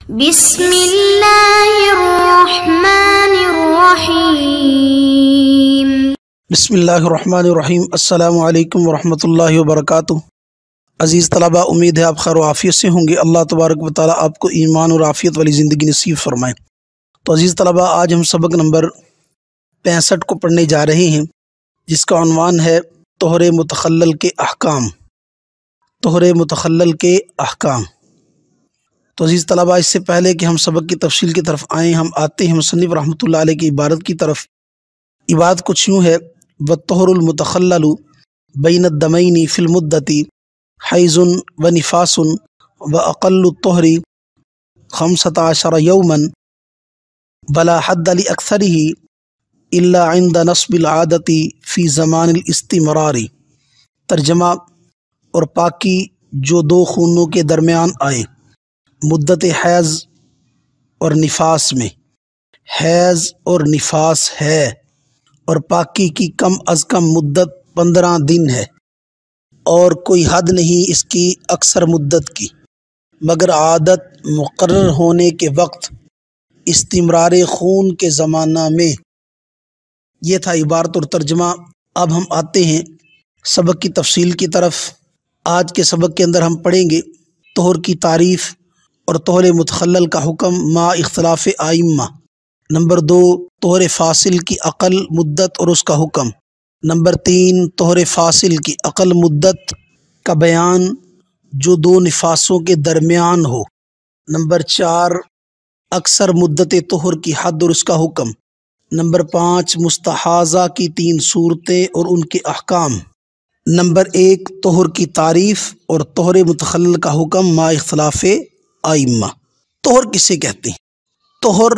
بسم اللہ الرحمن الرحیم۔ بسم اللہ الرحمن الرحیم۔ السلام علیکم ورحمۃ اللہ وبرکاتہ۔ عزیز طلبہ، امید ہے آپ خیر و عافیت سے ہوں گے۔ اللہ تبارک و تعالیٰ آپ کو ایمان اور عافیت والی زندگی نصیب فرمائے۔ تو عزیز طلبہ، آج ہم سبق نمبر 65 کو پڑھنے جا رہے ہیں، جس کا عنوان ہے طہر متخلل کے احکام۔ طہر متخلل کے احکام۔ تو عزیز طلبہ، اس سے پہلے کہ ہم سبق کی تفصیل کی طرف آئیں، ہم آتے ہیں مصنف رحمۃ اللہ علیہ کی عبارت کی طرف۔ عبارت کچھ یوں ہے: وَالطُّہْرُ الْمُتَخَلَّلُ بَيْنَ الدَّمَيْنِ فِي الْمُدَّةِ حَيْضٌ وَنِفَاسٌ وَأَقَلُّ الطُّهْرِ 15 يَوْمًا وَلَا حَدَّ لِأَكْثَرِهِ إِلَّا عِنْدَ نَصْبِ الْعَادَةِ فِي زَمَانِ الْاِسْتِمْرَارِ۔ ترجمہ: اور پاکی جو دو خونوں کے درمیان آئے مدت حیض اور نفاس میں۔ حیض اور نفاس ہے، اور پاکی کی کم از کم مدت 15 دن ہے، اور کوئی حد نہیں اس کی اکثر مدت کی، مگر عادت مقرر ہونے کے وقت استمرار خون کے زمانہ میں۔ یہ تھا عبارت اور ترجمہ۔ اب ہم آتے ہیں سبق کی تفصیل کی طرف۔ آج کے سبق کے اندر ہم پڑھیں گے طہر کی تعریف اور طہر متخلل کا حکم ما اختلاف ائمہ۔ نمبر 2، طہر فاصل کی اقل مدت اور اس کا حکم۔ نمبر 3، طہر فاصل کی اقل مدت کا بیان جو دو نفاسوں کے درمیان ہو۔ نمبر 4، اکثر مدت طہر کی حد اور اس کا حکم۔ نمبر 5، مستحاضہ کی 3 صورتیں اور ان کے احکام۔ نمبر 1، طہر کی تعریف اور طہر متخلل کا حکم ما اختلاف ائمہ۔ طہر کسے کہتے ہیں؟ طہر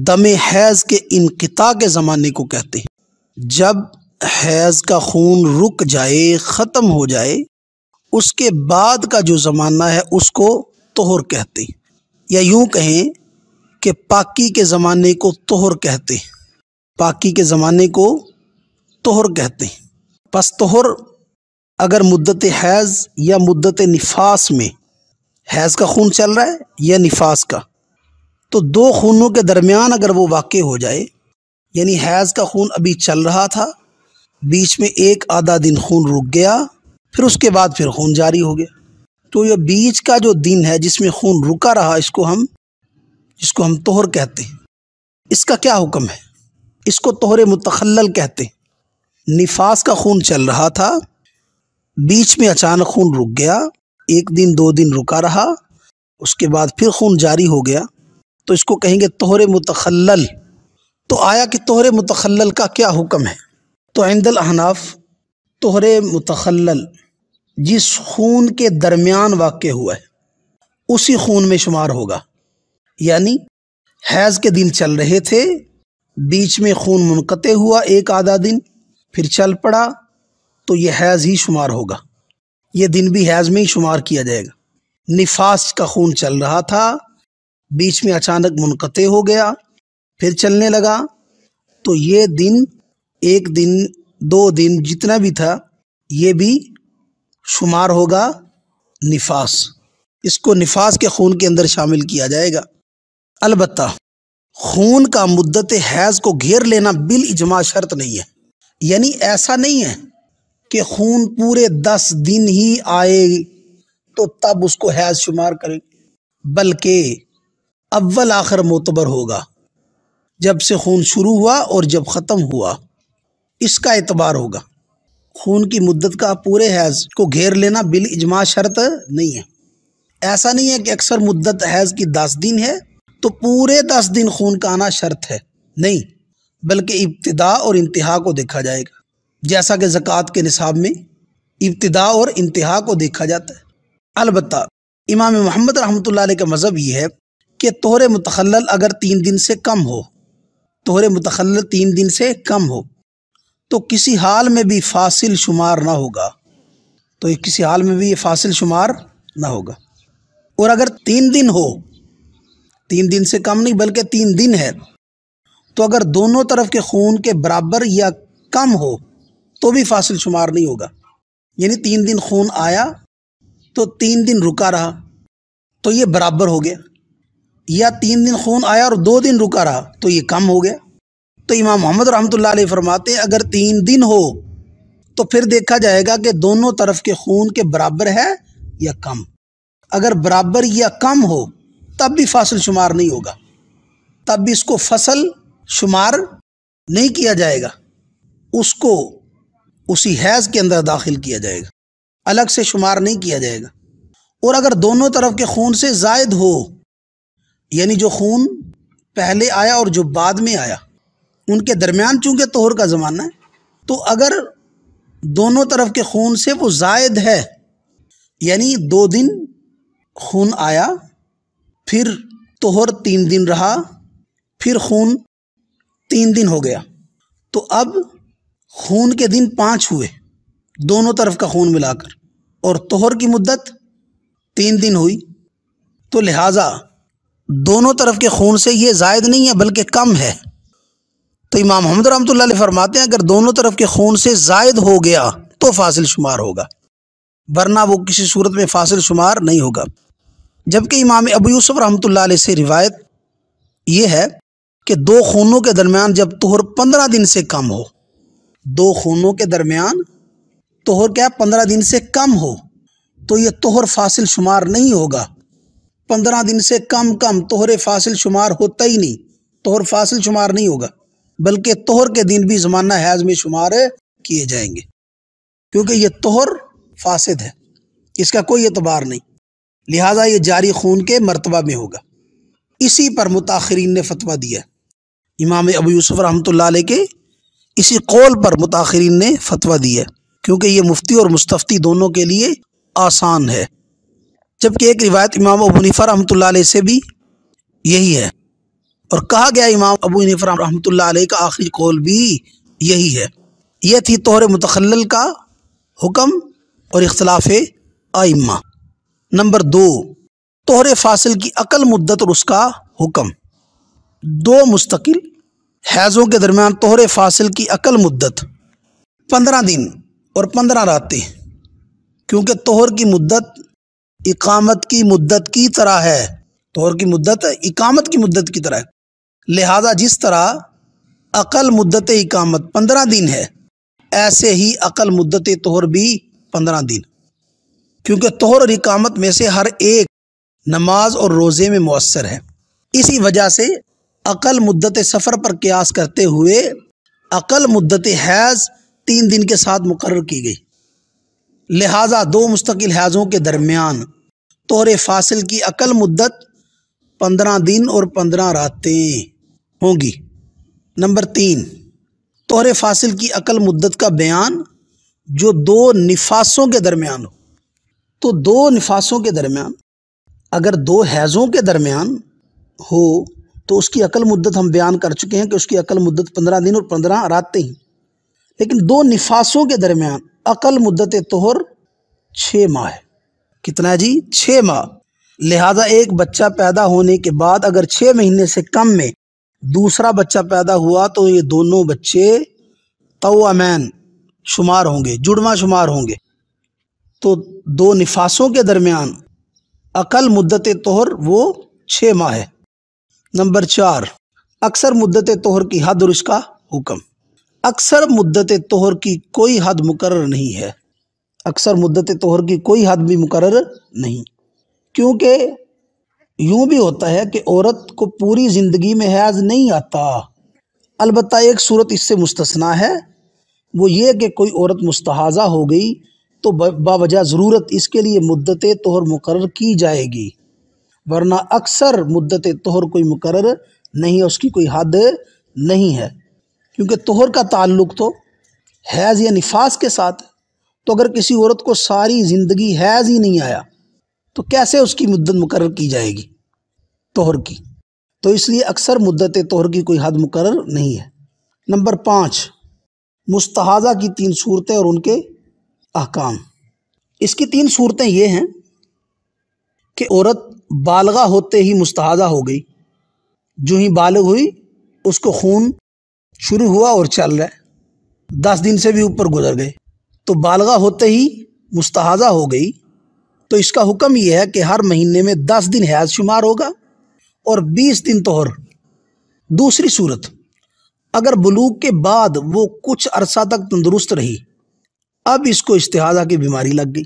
دم حیض کے انقطاع کے زمانے کو کہتے ہیں۔ جب حیض کا خون رک جائے، ختم ہو جائے، اس کے بعد کا جو زمانہ ہے اس کو طہر کہتے ہیں، یا یوں کہیں کہ پاکی کے زمانے کو طہر کہتے ہیں۔ پاکی کے زمانے کو طہر کہتے ہیں۔ پس طہر اگر مدت حیض یا مدت نفاس میں، حیض کا خون چل رہا ہے یا نفاس کا، تو دو خونوں کے درمیان اگر وہ واقع ہو جائے، یعنی حیض کا خون ابھی چل رہا تھا، بیچ میں ایک آدھا دن خون رک گیا، پھر اس کے بعد پھر خون جاری ہو گیا، تو یہ بیچ کا جو دن ہے جس میں خون رکا رہا، اس کو ہم طہر کہتے ہیں۔ اس کا کیا حکم ہے؟ اس کو طہر متخلل کہتے ہیں۔ نفاس کا خون چل رہا تھا، بیچ میں اچانک خون رک گیا، 1 دن 2 دن رکا رہا، اس کے بعد پھر خون جاری ہو گیا، تو اس کو کہیں گے طہر متخلل۔ تو آیا کہ طہر متخلل کا کیا حکم ہے؟ تو عند الاحناف طہر متخلل جس خون کے درمیان واقع ہوا ہے اسی خون میں شمار ہوگا۔ یعنی حیض کے دن چل رہے تھے، بیچ میں خون منقطع ہوا 1 آدھا دن، پھر چل پڑا، تو یہ حیض ہی شمار ہوگا، یہ دن بھی حیض میں ہی شمار کیا جائے گا۔ نفاس کا خون چل رہا تھا، بیچ میں اچانک منقطع ہو گیا، پھر چلنے لگا، تو یہ دن 1 دن 2 دن جتنا بھی تھا یہ بھی شمار ہوگا نفاس۔ اس کو نفاس کے خون کے اندر شامل کیا جائے گا۔ البتہ خون کا مدت حیض کو گھیر لینا بالاجماع شرط نہیں ہے۔ یعنی ایسا نہیں ہے کہ خون پورے 10 دن ہی آئے تو تب اس کو حیض شمار کریں، بلکہ اول آخر معتبر ہوگا، جب سے خون شروع ہوا اور جب ختم ہوا اس کا اعتبار ہوگا۔ خون کی مدت کا پورے حیض کو گھیر لینا بالاجماع شرط نہیں ہے۔ ایسا نہیں ہے کہ اکثر مدت حیض کی 10 دن ہے تو پورے 10 دن خون کا آنا شرط ہے، نہیں، بلکہ ابتدا اور انتہا کو دیکھا جائے گا، جیسا کہ زکوٰۃ کے نصاب میں ابتدا اور انتہا کو دیکھا جاتا ہے۔ البتہ امام محمد رحمۃ اللہ علیہ کا مذہب یہ ہے کہ طہر متخلل اگر 3 دن سے کم ہو، طہر متخلل 3 دن سے کم ہو تو کسی حال میں بھی فاصل شمار نہ ہوگا، تو کسی حال میں بھی یہ فاصل شمار نہ ہوگا۔ اور اگر 3 دن ہو، 3 دن سے کم نہیں بلکہ 3 دن ہے، تو اگر دونوں طرف کے خون کے برابر یا کم ہو تو بھی فاصل شمار نہیں ہوگا۔ یعنی 3 دن خون آیا تو 3 دن رکا رہا، تو یہ برابر ہو گیا، یا 3 دن خون آیا اور 2 دن رکا رہا تو یہ کم ہو گیا۔ تو امام محمد رحمۃ اللہ علیہ فرماتے ہیں اگر 3 دن ہو تو پھر دیکھا جائے گا کہ دونوں طرف کے خون کے برابر ہے یا کم۔ اگر برابر یا کم ہو تب بھی فاصل شمار نہیں ہوگا، تب بھی اس کو فصل شمار نہیں کیا جائے گا، اس کو اسی حیض کے اندر داخل کیا جائے گا، الگ سے شمار نہیں کیا جائے گا۔ اور اگر دونوں طرف کے خون سے زائد ہو، یعنی جو خون پہلے آیا اور جو بعد میں آیا ان کے درمیان چونکہ طہر کا زمانہ ہے، تو اگر دونوں طرف کے خون سے وہ زائد ہے، یعنی 2 دن خون آیا پھر طہر 3 دن رہا پھر خون 3 دن ہو گیا، تو اب خون کے دن 5 ہوئے دونوں طرف کا خون ملا کر، اور طہر کی مدت 3 دن ہوئی، تو لہٰذا دونوں طرف کے خون سے یہ زائد نہیں ہے بلکہ کم ہے۔ تو امام محمد رحمۃ اللہ علیہ فرماتے ہیں اگر دونوں طرف کے خون سے زائد ہو گیا تو فاصل شمار ہوگا، ورنہ وہ کسی صورت میں فاصل شمار نہیں ہوگا۔ جبکہ امام ابو یوسف رحمۃ اللہ علیہ سے روایت یہ ہے کہ 2 خونوں کے درمیان جب طہر 15 دن سے کم ہو، 2 خونوں کے درمیان طہر کیا 15 دن سے کم ہو تو یہ طہر فاصل شمار نہیں ہوگا۔ 15 دن سے کم طہر فاصل شمار ہوتا ہی نہیں، طہر فاصل شمار نہیں ہوگا، بلکہ طہر کے دن بھی زمانہ حیض میں شمار کیے جائیں گے، کیونکہ یہ طہر فاسد ہے، اس کا کوئی اعتبار نہیں، لہٰذا یہ جاری خون کے مرتبہ میں ہوگا۔ اسی پر متاخرین نے فتویٰ دیا، امام ابو یوسف رحمۃ اللہ علیہ کے اسی قول پر متاخرین نے فتویٰ دیا، کیونکہ یہ مفتی اور مستفتی دونوں کے لیے آسان ہے۔ جبکہ ایک روایت امام ابو حنیفہ رحمۃ اللہ علیہ سے بھی یہی ہے، اور کہا گیا امام ابو حنیفہ رحمۃ اللہ علیہ کا آخری قول بھی یہی ہے۔ یہ تھی طہر متخلل کا حکم اور اختلاف ائمہ۔ نمبر 2، طہر فاصل کی اقل مدت اور اس کا حکم۔ 2 مستقل حیضوں کے درمیان طہر فاصل کی اقل مدت 15 دن اور 15 راتیں، کیونکہ طہر کی مدت اقامت کی مدت کی طرح ہے، طہر کی مدت اقامت کی مدت کی طرح ہے، لہذا جس طرح اقل مدت اقامت 15 دن ہے ایسے ہی اقل مدت طہر بھی 15 دن، کیونکہ طہر اور اقامت میں سے ہر ایک نماز اور روزے میں مؤثر ہے۔ اسی وجہ سے اقل مدت سفر پر قیاس کرتے ہوئے اقل مدت حیض 3 دن کے ساتھ مقرر کی گئی، لہٰذا 2 مستقل حیضوں کے درمیان طہر فاصل کی اقل مدت 15 دن اور 15 راتیں ہوں گی۔ نمبر 3، طہر فاصل کی اقل مدت کا بیان جو 2 نفاسوں کے درمیان ہو۔ تو 2 نفاسوں کے درمیان اگر 2 حیضوں کے درمیان ہو تو اس کی اقل مدت ہم بیان کر چکے ہیں کہ اس کی اقل مدت 15 دن اور 15 راتیں ہیں، لیکن 2 نفاسوں کے درمیان اقل مدت طہر 6 ماہ ہے۔ کتنا ہے جی؟ 6 ماہ۔ لہذا ایک بچہ پیدا ہونے کے بعد اگر 6 مہینے سے کم میں دوسرا بچہ پیدا ہوا تو یہ دونوں بچے توامین شمار ہوں گے، جڑواں شمار ہوں گے۔ تو 2 نفاسوں کے درمیان اقل مدت طہر وہ 6 ماہ ہے۔ نمبر 4، اکثر مدت طہر کی حد اور اس کا حکم۔ اکثر مدت طہر کی کوئی حد مقرر نہیں ہے، اکثر مدت طہر کی کوئی حد بھی مقرر نہیں، کیونکہ یوں بھی ہوتا ہے کہ عورت کو پوری زندگی میں حیض نہیں آتا، البتہ ایک صورت اس سے مستثنا ہے، وہ یہ کہ کوئی عورت مستحاضہ ہو گئی تو باوجہ ضرورت اس کے لیے مدت طہر مقرر کی جائے گی، ورنہ اکثر مدت طہر کوئی مقرر نہیں ہے، اس کی کوئی حد نہیں ہے، کیونکہ طہر کا تعلق تو حیض یا نفاس کے ساتھ ہے۔ تو اگر کسی عورت کو ساری زندگی حیض ہی نہیں آیا تو کیسے اس کی مدت مقرر کی جائے گی طہر کی؟ تو اس لیے اکثر مدت طہر کی کوئی حد مقرر نہیں ہے۔ نمبر 5، مستحاضہ کی 3 صورتیں اور ان کے احکام۔ اس کی 3 صورتیں یہ ہیں کہ عورت بالغہ ہوتے ہی مستحاضہ ہو گئی، جو ہی بالغ ہوئی اس کو خون شروع ہوا اور چل رہا ہے، 10 دن سے بھی اوپر گزر گئے، تو بالغہ ہوتے ہی مستحاضہ ہو گئی، تو اس کا حکم یہ ہے کہ ہر مہینے میں 10 دن حیض شمار ہوگا اور 20 دن طہر۔ دوسری صورت، اگر بلوغ کے بعد وہ کچھ عرصہ تک تندرست رہی، اب اس کو استحاضہ کی بیماری لگ گئی،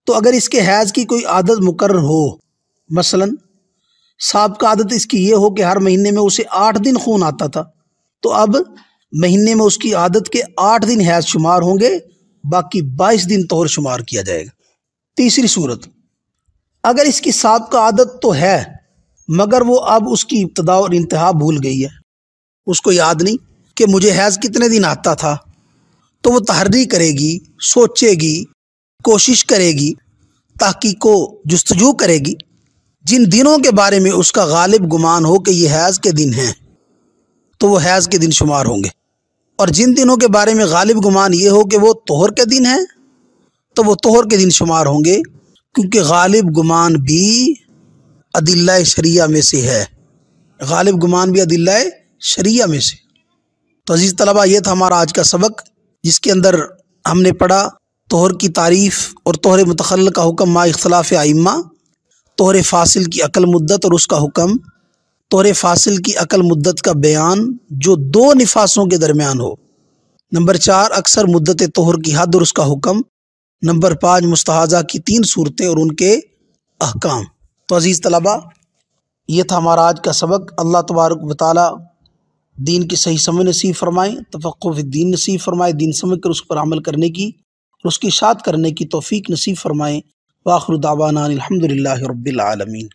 تو اگر اس کے حیض کی کوئی عادت مقرر ہو، مثلا سابقہ عادت اس کی یہ ہو کہ ہر مہینے میں اسے 8 دن خون آتا تھا، تو اب مہینے میں اس کی عادت کے 8 دن حیض شمار ہوں گے، باقی 22 دن طہر شمار کیا جائے گا۔ تیسری صورت، اگر اس کی سابقہ عادت تو ہے مگر وہ اب اس کی ابتدا اور انتہا بھول گئی ہے، اس کو یاد نہیں کہ مجھے حیض کتنے دن آتا تھا، تو وہ تحری کرے گی، سوچے گی، کوشش کرے گی، تحقیق و جستجو کرے گی۔ جن دنوں کے بارے میں اس کا غالب گمان ہو کہ یہ حیض کے دن ہیں تو وہ حیض کے دن شمار ہوں گے، اور جن دنوں کے بارے میں غالب گمان یہ ہو کہ وہ طہر کے دن ہیں تو وہ طہر کے دن شمار ہوں گے، کیونکہ غالب گمان بھی ادلہ شریعہ میں سے ہے، غالب گمان بھی ادلہ شریعہ میں سے۔ تو عزیز طلبہ، یہ تھا ہمارا آج کا سبق، جس کے اندر ہم نے پڑھا طہر کی تعریف اور طہر متخلل کا حکم مع اختلاف ائمہ، طہر فاصل کی عقل مدت اور اس کا حکم، طہر فاصل کی عقل مدت کا بیان جو 2 نفاسوں کے درمیان ہو، نمبر 4 اکثر مدت طہر کی حد اور اس کا حکم، نمبر 5 مستحاضہ کی 3 صورتیں اور ان کے احکام۔ تو عزیز طلبہ، یہ تھا ہمارا آج کا سبق۔ اللہ تبارک و تعالی دین کی صحیح سمجھ نصیب فرمائیں، تفقہ فی الدین نصیب فرمائیں، دین سمجھ کر اس پر عمل کرنے کی اور اس کی اشاعت کرنے کی توفیق نصیب فرمائیں۔ وآخر دعوانا الحمدللہ رب العالمین۔